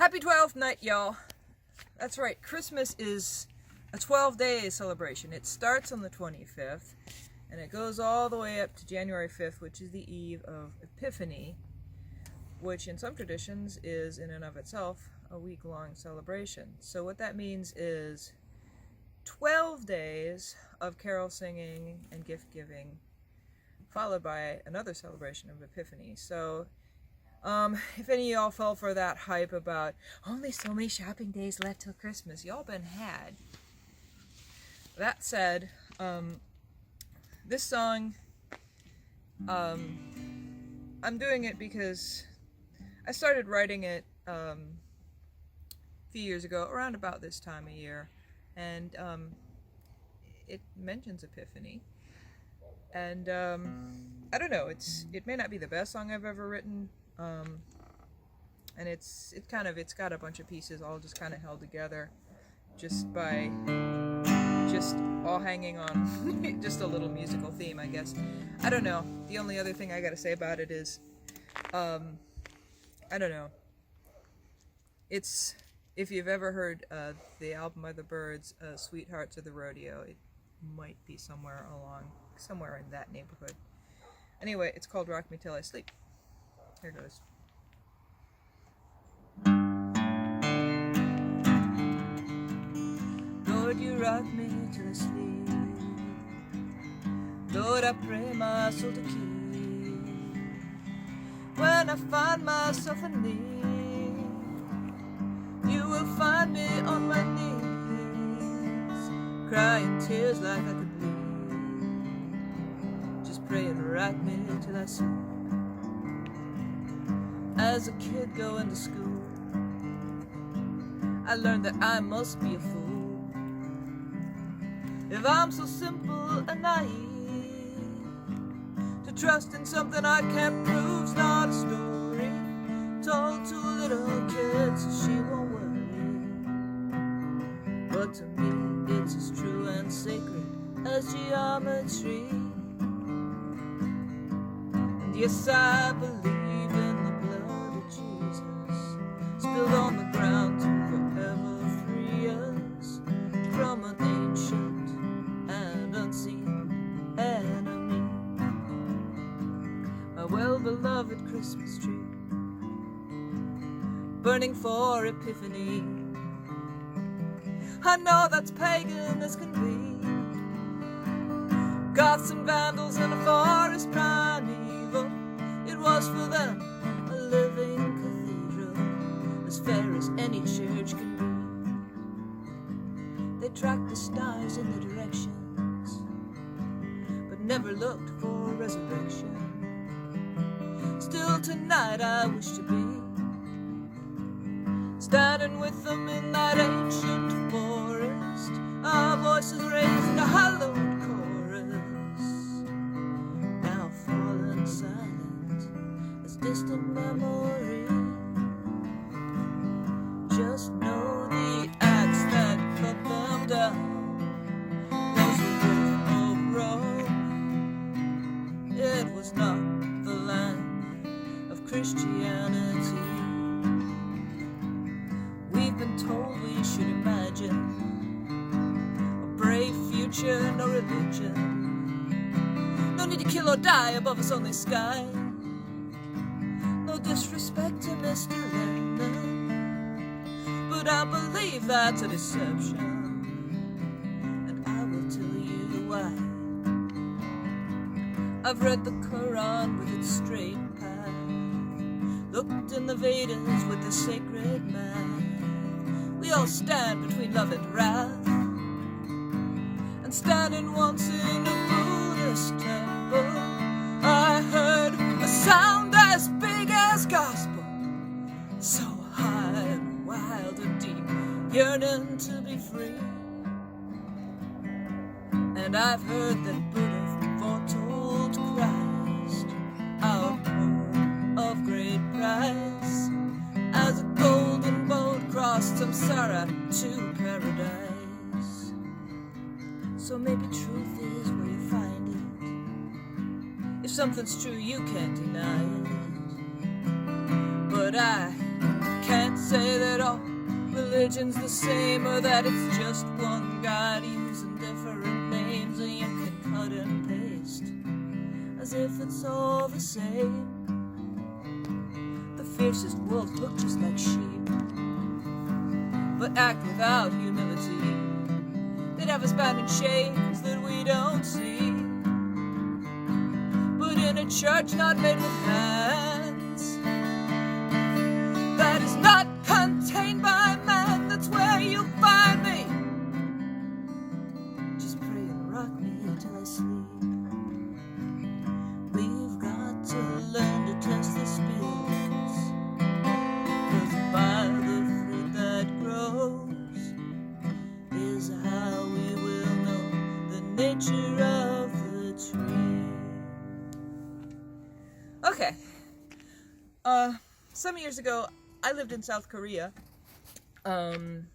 Happy 12th night, y'all. That's right, Christmas is a 12-day celebration. It starts on the 25th, and it goes all the way up to January 5th, which is the eve of Epiphany, which in some traditions is in and of itself a week-long celebration. So what that means is 12 days of carol singing and gift giving, followed by another celebration of Epiphany. So if any of y'all fell for that hype about only so many shopping days left till Christmas, y'all been had. That said, this song, I'm doing it because I started writing it a few years ago, around about this time of year, and it mentions Epiphany. And I don't know, it may not be the best song I've ever written. And it's got a bunch of pieces all just kind of held together just all hanging on just a little musical theme, I guess. I don't know. The only other thing I gotta say about it is, I don't know. It's, if you've ever heard the album by the Byrds, Sweethearts of the Rodeo, it might be somewhere in that neighborhood. Anyway, it's called Rock Me Till I Sleep. Here goes. Lord, you rock me till I sleep. Lord, I pray my soul to keep. When I find myself in need, you will find me on my knees, crying tears like I could bleed, just pray and rock me till I sleep. As a kid going to school, I learned that I must be a fool if I'm so simple and naive to trust in something I can't prove's not a story told to a little kid so she won't worry. But to me it's as true and sacred as geometry. And yes, I believe spilled on the ground to forever free us from an ancient and unseen enemy. My well-beloved Christmas tree, burning for Epiphany. I know that's pagan as can be, Goths and Vandals in a forest primeval. It was for them a living as fair as any church can be. They tracked the stars in the directions, but never looked for resurrection. Still tonight I wish to be standing with them in that ancient forest, our voices raised in a hallowed chorus, now fallen silent as distant memory. Just know the axe that cut them down was the birth of Rome. It was not the land of Christianity. We've been told we should imagine a brave future, no religion. No need to kill or die, above us only sky. No disrespect to Mr. Lennon, but I believe that's a deception, and I will tell you why. I've read the Quran with its straight path, looked in the Vedas with the sacred math. We all stand between love and wrath, and standing once in a Buddhist temple, I heard a sound as big as gospel, so high and wild and deep, yearning to be free. And I've heard that Buddha foretold Christ, our Lord of great price, as a golden boat crossed from Sara to paradise. So maybe truth is where you find it. If something's true, you can't deny it. But I can't say say that all religion's the same, or that it's just one God using different names, and you can cut and paste as if it's all the same. The fiercest wolves look just like sheep, but act without humility. They'd have us bound in chains that we don't see, but in a church not made with hands, that is not contained by man, that's where you'll find me. Just pray and rock me till I sleep. We've got to learn to test the spirits, 'cause by the fruit that grows is how we will know the nature of the tree. Okay. Some years ago, I lived in South Korea, and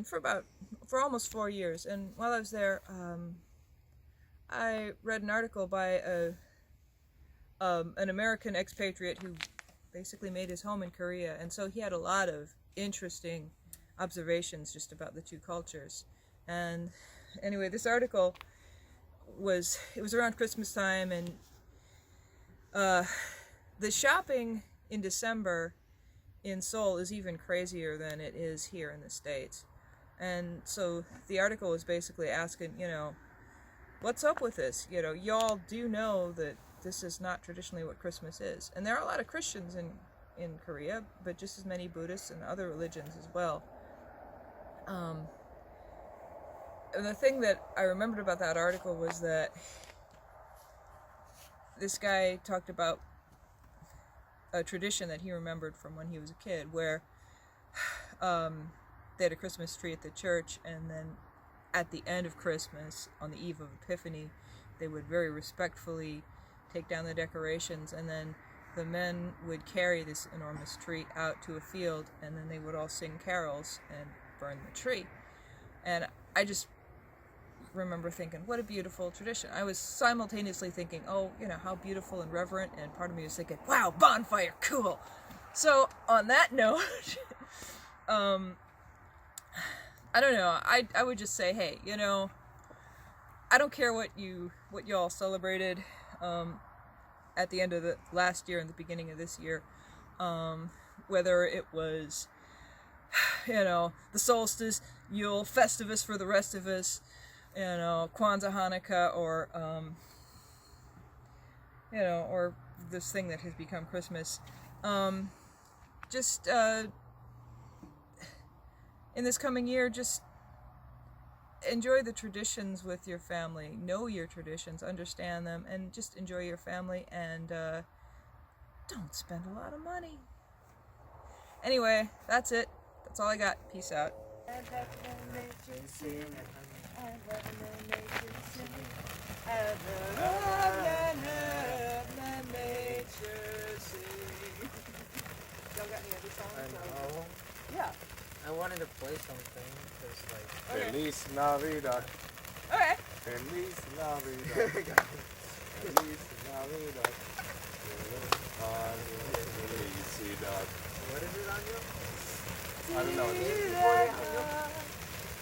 for almost 4 years. And while I was there, I read an article by an American expatriate who basically made his home in Korea, and so he had a lot of interesting observations just about the two cultures. And anyway, this article was around Christmas time, and the shopping in December in Seoul is even crazier than it is here in the States. And so the article was basically asking, what's up with this? Y'all do know that this is not traditionally what Christmas is. And there are a lot of Christians in Korea, but just as many Buddhists and other religions as well. And the thing that I remembered about that article was that this guy talked about a tradition that he remembered from when he was a kid, where they had a Christmas tree at the church, and then at the end of Christmas, on the eve of Epiphany, they would very respectfully take down the decorations, and then the men would carry this enormous tree out to a field, and then they would all sing carols and burn the tree. And I just remember thinking, what a beautiful tradition. I was simultaneously thinking, oh, how beautiful and reverent, and part of me was thinking, wow, bonfire, cool. So on that note, I don't know, I would just say, hey, I don't care what y'all celebrated at the end of the last year and the beginning of this year, whether it was the solstice, Yule, Festivus for the rest of us, Kwanzaa, Hanukkah, or or this thing that has become Christmas. Just in this coming year, just enjoy the traditions with your family. Know your traditions, understand them, and just enjoy your family, and don't spend a lot of money. Anyway, that's it. That's all I got. Peace out. Y'all got any other songs? I know. Yeah. I wanted to play something because, Okay. Feliz Navidad. Okay. Feliz Navidad. Feliz Navidad. Felicidad. what is it on you? I don't know.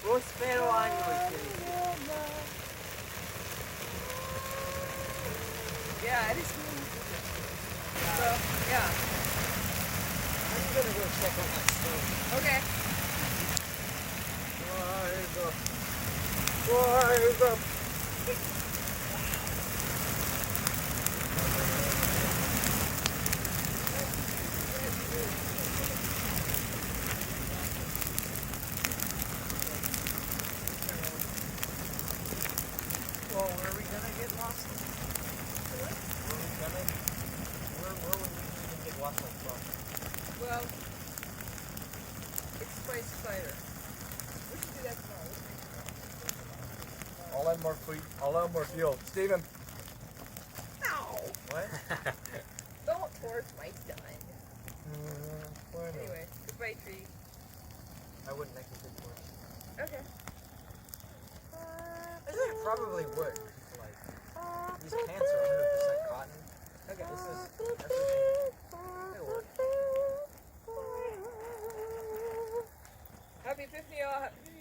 Prospero año. Yeah, it is. So, yeah. I'm gonna go check on that stuff. Okay. Rise up. Well, where are we gonna get lost? Where would we even get lost from? Well, it's Spice Cider. We should do that tomorrow. I'll have more fuel. Steven. No! What? Don't force my son. Why not? Anyway, goodbye, tree. I wouldn't make a good choice. Okay. I think it probably would. Like, these pants are 100% cotton. Okay. This is everything. It'll work. Epiphany.